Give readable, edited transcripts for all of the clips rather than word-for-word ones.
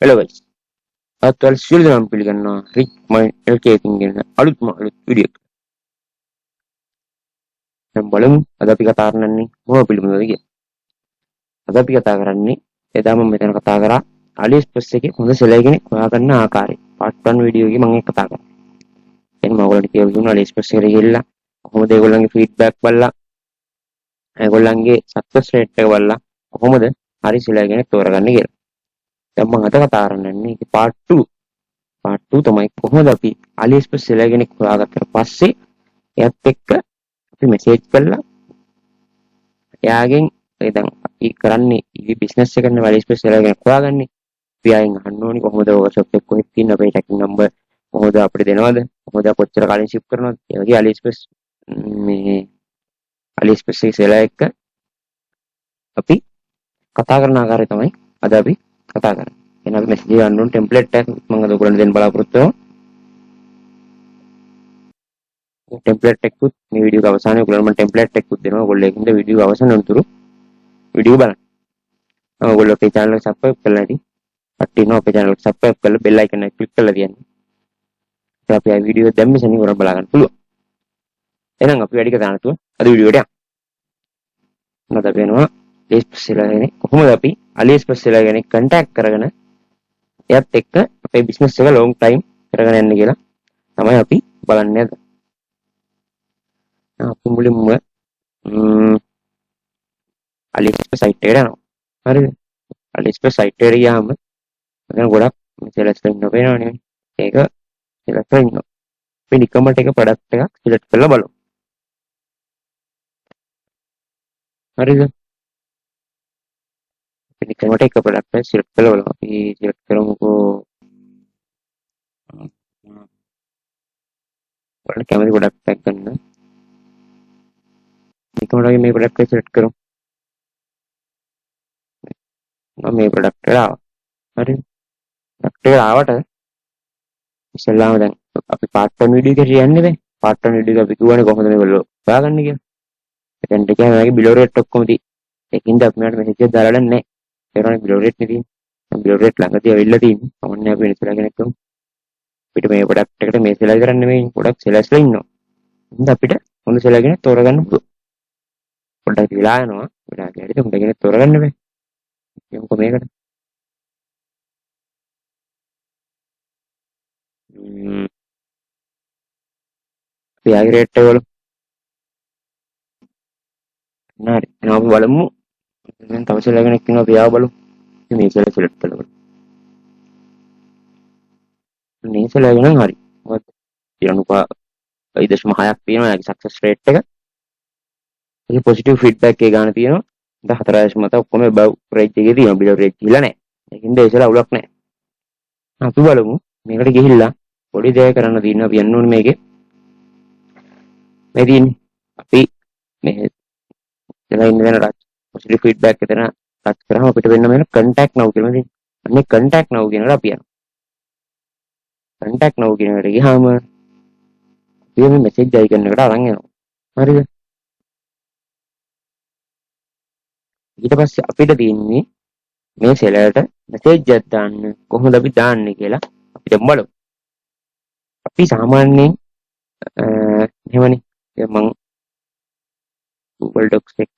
Hello guys. අත්වල සියලු දෙනාම පිළිගන්නවා රික් මයින්ඩ් එල්කේකින් කියන අලුත් වීඩියෝ එක. දැන් බලමු අද අපි කතා කරන්නේ මොන පිළිබඳවද කියලා. අද අපි කතා කරන්නේ එදා මම මෙතන කතා කරා AliExpress එකේ හොඳ සෙලර් කෙනෙක් හොයාගන්න ආකාරය. part 1 වීඩියෝ එකේ මම ඒක කතා කරා. එන්න මම ඔයගොල්ලන්ට කියලා දුන්නා AliExpress එකට ගිහිල්ලා කොහොමද ඒගොල්ලන්ගේ ෆීඩ්බැක් බලලා ඒගොල්ලන්ගේ සක්සස් රේට් එක බලලා කොහොමද හරි සෙලර් කෙනෙක් තෝරගන්නේ කියලා. දැන් මම අද කතා කරන්නේ part 2. part 2 තමයි කොහොමද අපි AliExpress සෙලර් කෙනෙක් හොයාගත්තට පස්සේ එයත් එක්ක අපි මෙසේජ් කරලා එයාගෙන් දැන් අපි කරන්නේ ඊවි බිස්නස් එක කරන AliExpress සෙලර් කෙනෙක් හොයාගන්නේ. අපි ආයෙත් අහන්න ඕනි කොහොමද වර්ක්ෂොප් එක කොහෙද තියෙන්නේ අපේ ට්‍රැකින් නම්බර් කොහොමද අපිට දෙනවද කොහොමද කොච්චර කාලෙන් ෂිප් කරනවද ඒ වගේ AliExpress AliExpress එකේ සෙලර් එක අපි කතා කරන ආකාරය තමයි අද අපි කතා කරන්නේ. එහෙනම් අපි මෙසේජ් ගන්න ඕන ටෙම්ප්ලේට් එකක් මම අද ඔයගොල්ලන්ට දෙන්න බලාපොරොත්තු වෙනවා. ටෙම්ප්ලේට් එකකුත් මේ වීඩියෝ එක අවසානයේ ඔයගොල්ලන්ට මම ටෙම්ප්ලේට් එකකුත් දෙනවා. ඔයගොල්ලෝ ඒකින්ද වීඩියෝ එක අවසන් වෙනතුරු වීඩියෝ බලන්න. ඔයගොල්ලෝ අපේ channel එක subscribe කරලා නැති කට්ටියනෝ අපේ channel එක subscribe කරලා bell icon එක click කරලා තියන්න. ඒ අපි ආ වීඩියෝ එක දැම්මේ සනින් ඔයාලා බලා ගන්න පුළුවන්. එහෙනම් අපි වැඩි කතා නැතුව අද වීඩියෝ එකට යමු. මම දපේනවා AliExpress සෙලර් කෙනෙක් කොහොමද අපි AliExpress සෙලර් කෙනෙක් contact කරගෙන එයත් එක්ක අපේ බිස්නස් එක long time කරගෙන යන්න කියලා තමයි අපි බලන්නේ අද. අපි මුලින්ම AliExpress site එකට යනවා. හරිද? AliExpress site එකට ගියාම මම ගොඩක් සෙලර්ස් ඉන්න වෙනවනේ. ඒක select කරනවා. අපි නිකමට එක ප්‍රොඩක්ට් එකක් select කරලා බලමු. හරිද? අපි නිකමට එක ප්‍රොඩක්ට් එකක් select කරලා බලමු. අපි select කරමුකෝ ඔයාලට කැමති ප්‍රොඩක්ට් එකක් ගන්න. නිකමට මේ ප්‍රොඩක්ට් එක select කරමු. මම මේ ප්‍රොඩක්ට් එක ආවා. හරිද? ප්‍රොඩක්ට් එක ආවට ඉස්සෙල්ලාම දැන් අපි part 1 වීඩියෝ එකට යන්නේ බෑ. part 1 වීඩියෝ එක අපි කියවනේ කොහොමද මේගොල්ලෝ හොයාගන්නේ කියලා. එතෙන්ට ගියාම මේකේ below rate ඔක්කොම තියෙයි. ඒකින්ද අපි මට මෙසේජ් එකක් දාලා නැහැ. ඒකනේ below rate නේ තියෙන්නේ. below rate ළඟදී අවිල්ලා තියෙන්නේ. කමන්නේ අපි වෙනසලා කෙනෙක් කරමු. අපිට මේ ප්‍රොඩක්ට් එකට මේ සෙලර් කරන්න මේ ගොඩක් සෙලර්ස්ලා ඉන්නවා. ඉතින් අපිට හොඳ සෙලර් කෙනෙක් තෝරගන්න පුළුවන්. පොඩ්ඩක් වෙලා යනවා. වෙලා ගියද හොඳ කෙනෙක් තෝරගන්න බෑ. යමුකෝ මේකට. අපි ආගේ රේට් එක බලමු. හරි. එහෙනම් අපි බලමු. දැන් තව සෙලර් කෙනෙක් ඉන්නවා අපි ආව බලමු. ඉතින් මේ සෙලර් select කරලා බලමු. මේ සෙලර් එක නම් හරි. මොකද 0.6ක් තියෙනවා යාගේ සක්සස් රේට් එක. ඒක පොසිටිව් ෆීඩ්බැක් එක ගන්න තියෙනවා. දැන් 4.7 ඔක්කොම above rate එකේ තියෙනවා. below rate ගිහිල්ලා නැහැ. ඒකින්ද ඒ සෙලර් අවුලක් නැහැ. අපි බලමු මේකට ගිහිල්ලා පොඩි දෙයක් කරන්න තියෙනවා. අපි යන්න ඕනේ මේකේ. මේ තියෙන්නේ අපි මේ ඉතලා ඉන්න වෙන පොසිටිව් ෆීඩ්බැක් එක දෙන ටච් කරාම අපිට වෙන්න මේන contact now කියලා තියෙනවා. අනේ contact now කියනකට අපි යනවා. contact now කියනකට ගියාම අපි මේ message icon එකට අරන් යනවා. හරිද? ඊට පස්සේ අපිට තියෙන්නේ මේ සෙලර්ට message එකක් දාන්න කොහොමද අපි දාන්නේ කියලා අපිට බලමු. අපි සාමාන්‍යයෙන් එහෙමනේ මම Google Docs එක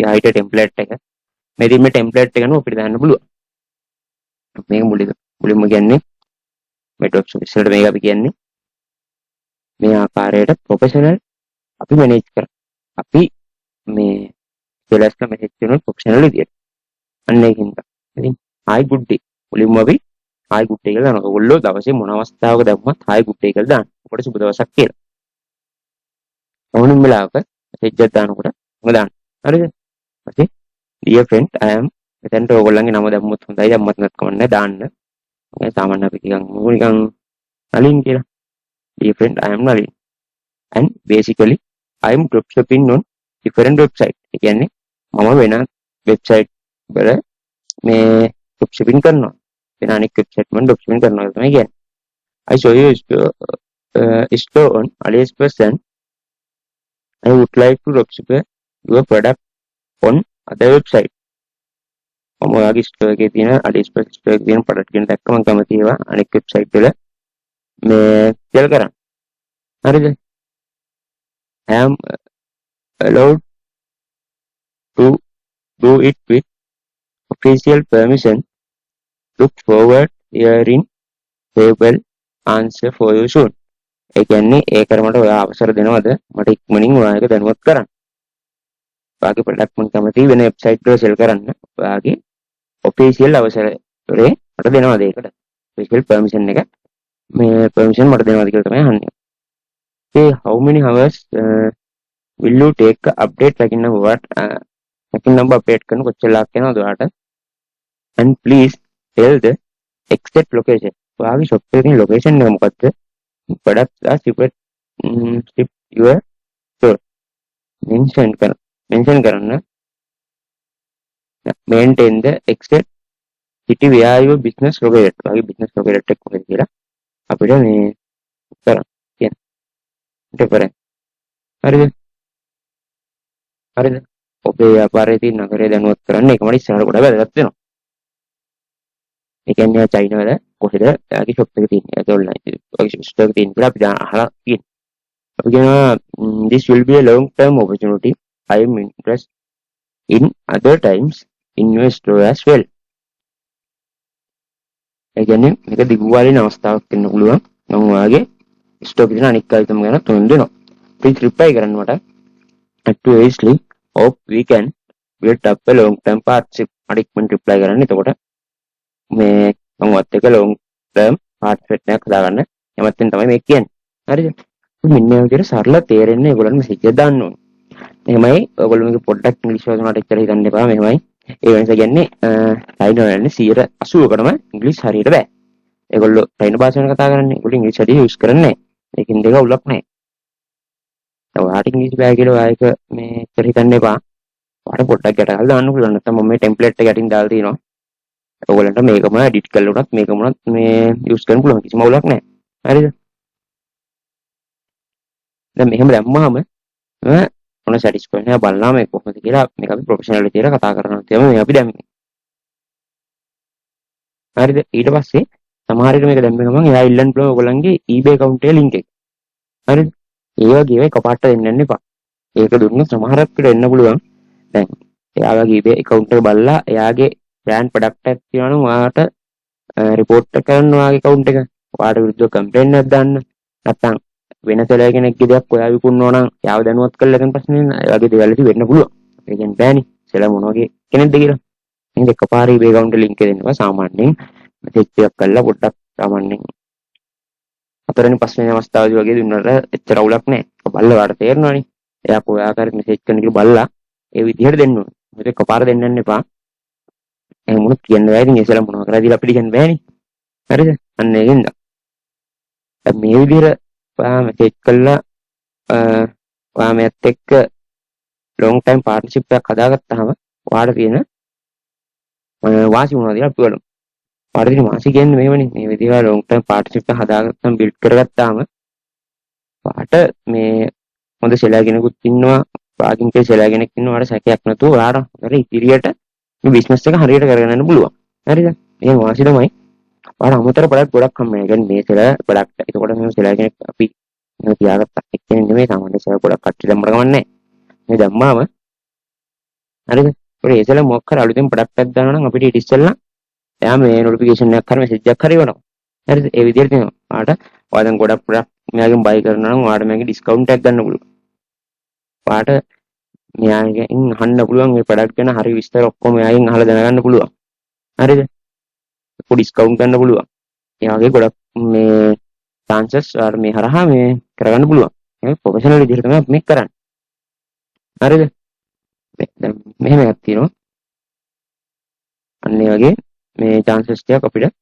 යායිට ටෙම්ප්ලේට් එක මේ ටෙම්ප්ලේට් එක නෝ අපිට දාන්න පුළුවන්. මේක මුලින්ම කියන්නේ මේ Dropshipping ඉස්සරට මේක අපි කියන්නේ මේ ආකාරයට ප්‍රොෆෙෂනල් අපි මැනේජ් කරා. අපි මේ සෙලර්ස්ලා මැනේජ් කරන ප්‍රොෆෙෂනල් විදියට. අන්න ඒකින්ද. ඉතින් hi good day මුලින්ම අපි hi good day කියලා දානවා. ඔයගොල්ලෝ දවසේ මොන අවස්ථාවක දැම්මත් hi good day කියලා දාන්න. ඔකට සුබ දවසක් කියලා. ඕනම වෙලාවක message එකක් දානකොට මොකද දාන්න. හරිද? ඊපස්සේ dear friend I am එතනට ඔයගොල්ලන්ගේ නම දැම්මොත් හොඳයි. දැම්මත් නැත්නම් කමන්නේ දාන්න. මේ සාමාන්‍ය අපි නිකන් නලින් කියලා. Dear friend I am Nalin and basically I am dropshipping on different website. ඒ කියන්නේ මම වෙන වෙබ්සයිට් වල මේ dropshipping කරනවා. වෙන අනෙක් වෙබ්සයිට් වල dropshipping කරනවා තමයි කියන්නේ. I show you store on AliExpress and I would like to dropship your product on other website. මම ඔයාගේ ස්ටෝර් එකේ තියෙන AliExpress ස්ටෝර් එකේ තියෙන ප්‍රොඩක්ට් ගැන දැක්කම මම කැමති ඒවා අනෙක් වෙබ්සයිට් වල මේ සෙල් කරන්න. හරිද? I am allowed to do it with official permission. Look forward hearing stable answer for you soon. ඒ කියන්නේ ඒකට මට ඔයා අවසර දෙනවද මට ඉක්මනින් ඔයාලට දැනුවත් කරන්න. ඔයාගේ ප්‍රොඩක්ට් මම කැමති වෙන වෙබ්සයිට් වල සෙල් කරන්න. ඔයාගේ ඔෆිෂියල් අවසරය මට දෙනවද ඒකට? ඔෆිෂියල් පර්මිෂන් එක මේ පර්මිෂන් මට දෙනවද කියලා තමයි අහන්නේ. Okay, how many hours will you take update tracking number tracking number update කරන කොච්චර ලාක් යනවද ඔයාලට? And please tell the exact location. ඔයාගේ shop එකේ තියෙන location එක මොකක්ද? Products are shipped your store. mention කරන්න. Maintain the exact city where your business located. ඔයාගේ business located එක කොහෙද කියලා අපිට මේ කරන්න කියන. ඊට පස්සේ හරිද? හරිද? ඔබේ ව්‍යාපාරයේ තියෙන නගරය දැනුවත් කරන්න ඒක මට ඉස්සරහට ගොඩක් වැදගත් වෙනවා. ඒ කියන්නේ චයිනා වල කොහෙද ඔයාගේ shop එක තියෙන්නේ? ඒක ඔන්ලයින් ඔයාගේ ස්ටෝර් එක තියෙන්නේ කියලා අපි අහලා තියෙනවා. අපි කියනවා this will be a long term opportunity. I am interested in other times in your store as well. ඒ කියන්නේ මේක දිගුවාලීන අවස්ථාවක් වෙන්න පුළුවන්. මම ඔයාගේ ස්ටෝක් එකේ අනික් අයිටම් ගැන තුන් දෙනවා. please reply කරන්න මට at earliest hope we can build up a long term partnership. අනික් මම reply කරන්න. එතකොට මේ මම වත් එක long term partnership එකක් හදාගන්න. එමත්ෙන් තමයි මේක කියන්නේ. හරිද? මෙන්න මේ විදිහට සරල තේරෙන්න ඒගොල්ලන් මෙසේජ් එක දාන්න ඕනේ. එහෙමයි ඔයගොල්ලෝ මේක පොඩ්ඩක් ඉංග්‍රීසි වචන වලට එච්චර හිතන්න එපා. මෙහෙමයි ඒ වෙනස කියන්නේ චයිනා වලන්නේ 80%කටම ඉංග්‍රීසි හරියට බෑ. ඒගොල්ලෝ චයිනා භාෂාවෙන් කතා කරන්නේ. ඒගොල්ලෝ ඉංග්‍රීසි හරිය යූස් කරන්නේ නැහැ. ඒකින් දෙක උලක් නැහැ. ඔයාට ඉංග්‍රීසි බෑ කියලා ඔයා එක මේ ඉච්චර හිතන්න එපා. ඔයාට පොඩ්ඩක් ගැටගහලා දාන්න පුළුවන්. නැත්නම් මම මේ ටෙම්ප්ලේට් එක යටින් දාලා තියෙනවා. ඔයගොල්ලන්ට මේකම එඩිට් කරලා උනත් මේකම උනත් මේ යූස් කරන්න පුළුවන්. කිසිම උලක් නැහැ. හරිද? දැන් මෙහෙම දැම්මම මොන සැටිස්ෆයින් එක බලලා මේක කොහොමද කියලා මේක අපි ප්‍රොෆෙෂනල් විදියට කතා කරනවා තමයි මේ අපි දැම්මේ. හරිද? ඊට පස්සේ සමහර විට මේක දැම්ම ගමන් එයා ඉල්ලන්න පුළුවන් ඔයගොල්ලන්ගේ eBay account එකේ link එක. හරිද? ඒ වගේ ඒවා එකපාරට දෙන්න යන්න එපා. ඒක දුන්නොත් සමහරක් විට එන්න පුළුවන්. දැන් එයාගේ eBay account එක බලලා එයාගේ brand product එකක් තියෙනවා නම් ඔයාට report එක කරන්න ඔයාගේ account එක. ඔයාට විරුද්ධව complaint එකක් දාන්න. නැත්නම් වෙන සෙලර් කෙනෙක්ගේ දෙයක් ඔයා විකුණනවා නම් යාව දැනුවත් කරලා දෙන්න ප්‍රශ්නේ නෑ. ඒ වගේ දේවල් ඉති වෙන්න පුළුවන්. ඒ කියන්නේ බෑනේ. සෙලර් මොන වගේ කෙනෙක්ද කියලා. එහෙනම් එකපාරේ eBay account එක link එක දෙන්නවා. සාමාන්‍යයෙන් මෙසේජ් එකක් කරලා පොඩ්ඩක් සාමාන්‍යයෙන් හතරවෙනි පස්වෙනි අවස්ථාවේදී වගේ දුන්නට එච්චර අවුලක් නෑ. බලලා ඔයාට තේරෙනවනේ. එයා කොහා කරේ මෙසේජ් කරන එක බලලා ඒ විදිහට දෙන්න ඕනේ. මොකද එකපාර දෙන්න යන්න එපා. එහෙම වුණොත් කියන්න බෑ. ඉතින් ඒ සෙලර් මොනවා කරාද අපිට කියන්න බෑනේ. හරිද? අන්න ඒකින්ද. මේ විදිහට ඔයා මෙසේජ් කළා ඔයා මේත් එක්ක long time partnership එකක් හදාගත්තාම ඔයාට තියෙන වාසි මොනවද කියලා අපි බලමු. ඔයාට තියෙන වාසි කියන්නේ මේවනේ. මේ විදිහට long time partnership එක හදාගත්තාම build කරගත්තාම ඔයාට මේ හොඳ සෙලර් කෙනෙකුත් ඉන්නවා. ඔයාගෙන් කේ සෙලර් කෙනෙක් ඉන්නවා. ඔයාට සැකයක් නැතුව ඔයාට හරි ඉදිරියට මේ බිස්නස් එක හරියට කරගෙන යන්න පුළුවන්. හරිද? මේ වාසි තමයි ඔයාට අමතර ප්‍රොඩක්ට් ගොඩක් හම්බ වෙනවා. يعني මේ සෙලර් ප්‍රොඩක්ට් එතකොට මේ සෙලර් කෙනෙක් අපි මේ තියාගත්තා එක්කෙනෙක් නෙමෙයි සාමාන්‍ය සෙලර් ගොඩක් කට්ටිය දැම්මට කමක් නැහැ. මේ දැම්මාම හරිද? ඒ සෙලර් මොකක් කර අලුතෙන් ප්‍රොඩක්ට් එකක් දානවා නම් අපිට ඊට ඉස්සෙල්ලා එයා මේ නොටිෆිකේෂන් එකක් හරි මෙසේජ් එකක් හරි වෙනවා. හරිද? ඒ විදිහට තියෙනවා. ඔයාට ඔයා දැන් ගොඩක් ප්‍රොඩක්ට් මෙයාගෙන් බයි කරනවා නම් ඔයාට මේකේ ඩිස්කවුන්ට් එකක් ගන්න පුළුවන්. ඔයාට මෙයාගෙන් අහන්න පුළුවන් මේ ප්‍රොඩක්ට් ගැන හරි විස්තර ඔක්කොම එයාගෙන් අහලා දැනගන්න පුළුවන්. හරිද? පොඩි ඩිස්කවුන්ට් ගන්න පුළුවන්. ඒ වගේ ගොඩක් මේ chances ඔයාට මේ හරහා මේ කරගන්න පුළුවන්. මේ ප්‍රොෆෙෂනල් විදිහට තමයි මේක කරන්නේ. හරිද? දැන් මෙහෙම එකක් තියෙනවා. අන්න ඒ වගේ මේ chances ටික අපිට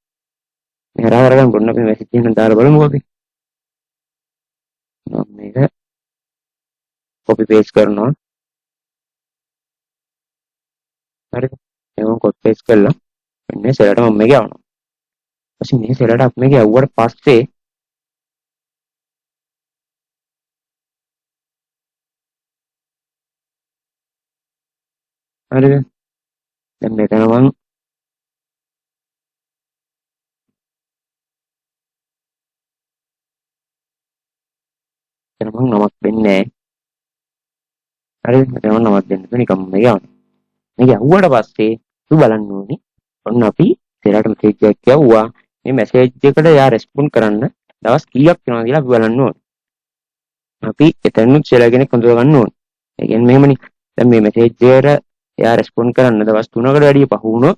මේ හරහා කරගන්න පුළුවන්. අපි මෙසේජ් එකෙන් දාලා බලමු අපි. මම මේක copy paste කරනවා. හරිද? ඒක copy paste කළා. මෙන්න සෙලරට මම මේක යවනවා. ඊපස්සේ මේ සෙලරට අපි මේක යවුවට පස්සේ හරිද? දැන් මෙතන මම එතන මම නමක් දෙන්නේ නැහැ. හරිද? එතන මම නමක් දෙන්න නිකම්ම යවනවා. මේක යවුවට පස්සේ අපි බලන්න ඕනේ. ඔන්න අපි සෙලරට මෙසේජ් එකක් යවුවා. මේ මෙසේජ් එකට එයා රෙස්පොන්ඩ් කරන්න දවස් කීයක් වෙනවද කියලා අපි බලන්න ඕනේ. අපි එතනනුත් සෙලර් කෙනෙක් හඳුනා ගන්න ඕනේ. ඒ කියන්නේ මෙහෙමනේ. දැන් මේ මෙසේජ් එකට එයා රෙස්පොන්ඩ් කරන්න දවස් 3කට වැඩිය පහු වුණොත්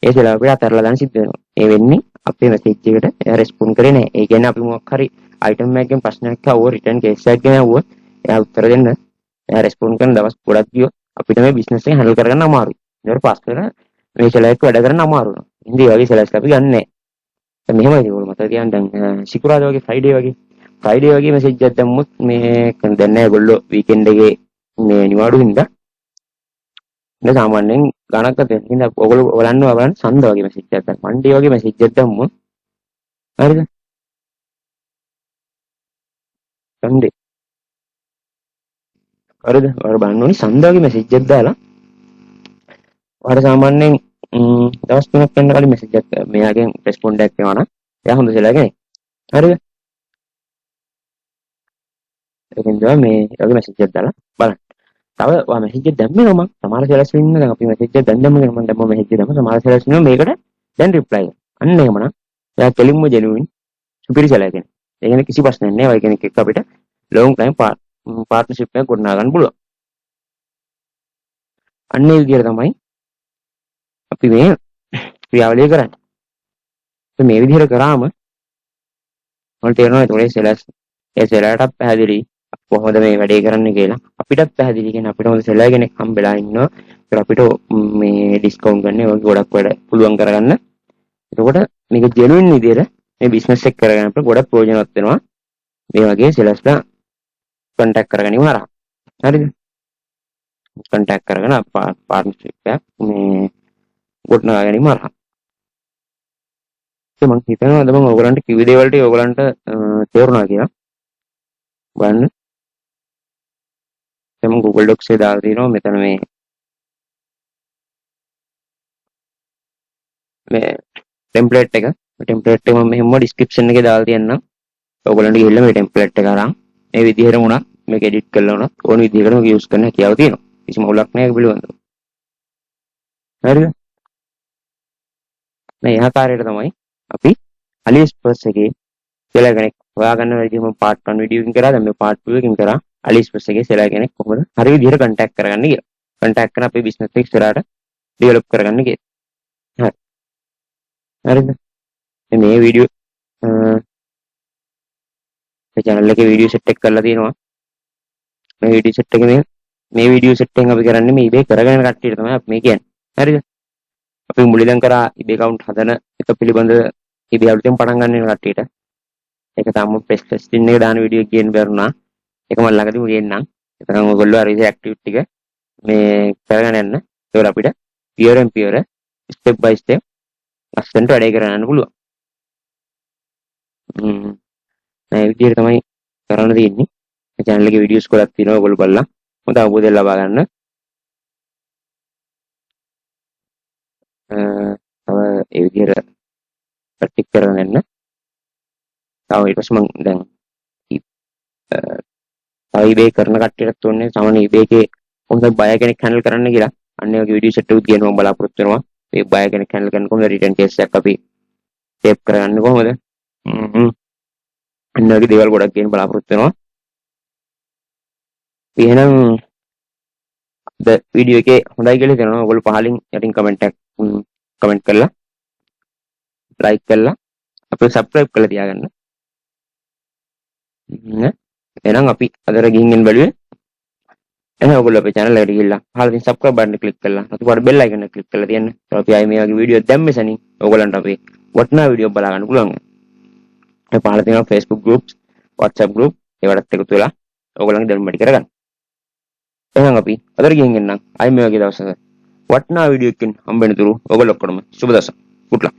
ඒ සෙලර් අපිට අතහැරලා දාන්න සිද්ධ වෙනවා. ඒ වෙන්නේ අපේ මෙසේජ් එකට එයා රෙස්පොන්ඩ් කරේ නැහැ. ඒ කියන්නේ අපි මොකක් හරි අයිටම් එකකින් ප්‍රශ්නයක් අහුවොත් රිටර්න් කේස් එකක් ගැන අහුවොත් එයා උත්තර දෙන්න එයා රෙස්පොන්ඩ් කරන දවස් ගොඩක් ගියොත් අපිට මේ බිස්නස් එක හැන්ඩල් කරගන්න අමාරුයි. ඊට පස්සේ මේ සෙලර් එක වැඩ කරන්න අමාරු වෙනවා. ඉතින් ඒ වගේ සෙලර්ස් අපි ගන්න නැහැ. දැන් මෙහෙමයි ඒගොල්ලෝ මතක තියාගන්න දැන් සිකුරාදා වගේ ෆ්‍රයිඩේ වගේ මෙසේජ් එකක් දැම්මොත් මේ දැන් නෑ ඒගොල්ලෝ වීකෙන්ඩ් එකේ මේ නිවාඩු හින්දා ඉතින් සාමාන්‍යයෙන් ගණක් ගන්න හින්දා ඔයගොල්ලෝ බලන්න සඳ වගේ මෙසේජ් එකක් දැන් මන්ඩේ වගේ මෙසේජ් එකක් දැම්මොත් හරිද? සන්ඩේ හරිද? ඔයාලා බලන්න ඕනේ සඳ වගේ මෙසේජ් එකක් දාලා ඔයාලා සාමාන්‍යයෙන් දවස් 3ක් යන කලින් මෙසේජ් එකක් මෙයාගෙන් රෙස්පොන්ඩ් එකක් එනවා නම් එයා හොඳ සෙලර් කෙනෙක්. හරිද? ඒකෙන් තමයි මේ වගේ මෙසේජ් එකක් දාලා බලන්න. තව ඔයා මෙසේජ් එක දැම්මේ නම සමහර සෙලර්ස් ඉන්න දැන් අපි මෙසේජ් එක දැන් දැම්මම මම දැම්ම මෙසේජ් එක දැම්ම සමහර සෙලර්ස් ඉන්නවා මේකට දැන් රිප්ලයි. අන්න එහෙම නම් එයා කෙලින්ම ජෙනුයින් සුපිරි සෙලර් කෙනෙක්. ඒ කියන්නේ කිසි ප්‍රශ්නයක් නෑ. ඔය කෙනෙක් එක්ක අපිට ලොන්ග් ටයිම් පාර්ට්නර්ෂිප් එකක් ගොඩනගා ගන්න පුළුවන්. අන්න ඒ විදිහට තමයි අපි මේ ක්‍රියාවලිය කරන්නේ. මේ විදිහට කරාම මට තේරෙනවා ඒතකොට සෙලර්ස් ඒ සෙලර්ටත් පැහැදිලි කොහොමද මේ වැඩේ කරන්න කියලා. අපිටත් පැහැදිලි කියන්නේ අපිට හොඳ සෙලර් කෙනෙක් හම්බෙලා ඉන්නවා. ඒත් අපිට මේ ඩිස්කවුන්ට් ගන්න ඒ වගේ ගොඩක් වැඩ පුළුවන් කරගන්න. එතකොට මේක ජෙනුයින් විදිහට මේ බිස්නස් එක කරගෙන අපිට ගොඩක් ප්‍රයෝජනවත් වෙනවා. මේ වගේ සෙලර්ස්ලා කන්ටැක්ට් කරගනිමු හරහා. හරිද? කන්ටැක්ට් කරගෙන පාර්ට්නර්ෂිප් එකක් මේ ගොඩනගා ගැනීම හරහා. මම හිතනවා අද මම ඔයගලන්ට කිව්ව දේවල් ටික ඔයගලන්ට තේරුණා කියලා. බලන්න. දැන් මම Google Docs එකේ දාලා තියෙනවා මෙතන මේ ටෙම්ප්ලේට් එක. ටෙම්ප්ලේට් එක මම මෙහෙම ඩිස්ක්‍රිප්ෂන් එකේ දාලා තියන්නම්. ඔයගලන්ට ගිහිල්ලා මේ ටෙම්ප්ලේට් එක අරන් මේ විදිහට වුණා මේක එඩිට් කරලා වුණා ඕන විදිහකට මේක යූස් කරන්න හැකියාව තියෙනවා. කිසිම අවුලක් නැහැ ඒක පිළිබඳව. හරිද? මේ ආකාරයට තමයි අපි AliExpress එකේ සෙලර් කෙනෙක් හොයාගන්න විදිහම part 1 වීඩියෝ එකකින් කරා. දැන් මේ part 2 එකකින් කරා AliExpress එකේ සෙලර් කෙනෙක් කොහොමද හරි විදිහට කන්ටැක්ට් කරගන්න කියලා. කන්ටැක්ට් කරන අපේ බිස්නස් එක ඉස්සරහට ඩෙවලොප් කරගන්න කියලා. හරි. හරිද? මේ වීඩියෝ මේ channel එකේ වීඩියෝ සෙට් එක කරලා තියෙනවා. මේ වීඩියෝ සෙට් එකේ මේ වීඩියෝ සෙට් එකෙන් අපි කරන්නේ මේ eBay කරගෙන කට්ටියට තමයි අපි මේ කියන්නේ. හරිද? අපි මුලින්ම කරා eBay account හදන එක පිළිබඳ eBay අලුතෙන් පටන් ගන්න වෙන කට්ටියට. ඒක තමයි ප්‍රෙස් ටෙස්ටින් එක දාන වීඩියෝ එක ගේන්න බැරුණා. ඒක මම ළඟදීම ගේන්නම්. එතන ඔයගොල්ලෝ අර ඉතින් ඇක්ටිවිටි ටික මේ කරගෙන යන්න. ඒක අපිට pure and pure step by step ලස්සනට වැඩේ කරන්න පුළුවන්. මේ විදිහට තමයි කරන්න තියෙන්නේ. මේ channel එකේ වීඩියෝස් ගොඩක් තියෙනවා ඔයගොල්ලෝ බලලා හොඳ අවබෝධයක් ලබා ගන්න. තව ඒ විදිහට ප්‍රැක්ටිස් කරගෙන යන්න. තව ඊට පස්සේ මම දැන් eBay කරන කට්ටියටත් ඕනේ සාමාන්‍ය eBay එකේ කොහොමද බය කෙනෙක් හැන්ඩල් කරන්න කියලා. අන්න ඒ වගේ වීඩියෝ සෙට් එකක් ගේන්න මම බලාපොරොත්තු වෙනවා. මේ බය කෙනෙක් හැන්ඩල් කරන කොහොමද රිටර්න් කේස් එකක් අපි ටේප් කරගන්න කොහොමද? අන්න ඒ වගේ දේවල් ගොඩක් ගේන්න බලාපොරොත්තු වෙනවා. එහෙනම් වීඩියෝ එකේ හොඳයි කියලා හිතනවා. ඔයගොල්ලෝ පහලින් යටින් කමෙන්ට් කරලා ලයික් කරලා අපිට සබ්ස්ක්‍රයිබ් කරලා තියාගන්න. එහෙනම් අපි අදට ගිහින් බැලුවේ එහෙනම් ඔයගොල්ලෝ අපේ channel එකට ගිහිල්ලා පහලින් subscribe button එක click කරලා අතුපාඩ bell icon එක click කරලා තියන්න. අපි ආයේ මේ වගේ වීඩියෝ දැම්මේ සනින් ඔයගොල්ලන්ට අපේ වටිනා වීඩියෝ බලා ගන්න පුළුවන්. ඒ පහල තියෙනවා Facebook groups, WhatsApp group ඒවටත් එකතු වෙලා ඔයගොල්ලන්ගේ දැනුම වැඩි කරගන්න. එහෙනම් අපි අදට ගිහින් එන්නම්. ආයේ මේ වගේ දවසක වටිනා වීඩියෝ එකකින් හම්බ වෙනතුරු ඔයගොල්ලෝ ඔක්කොම සුබ දවසක්. good luck.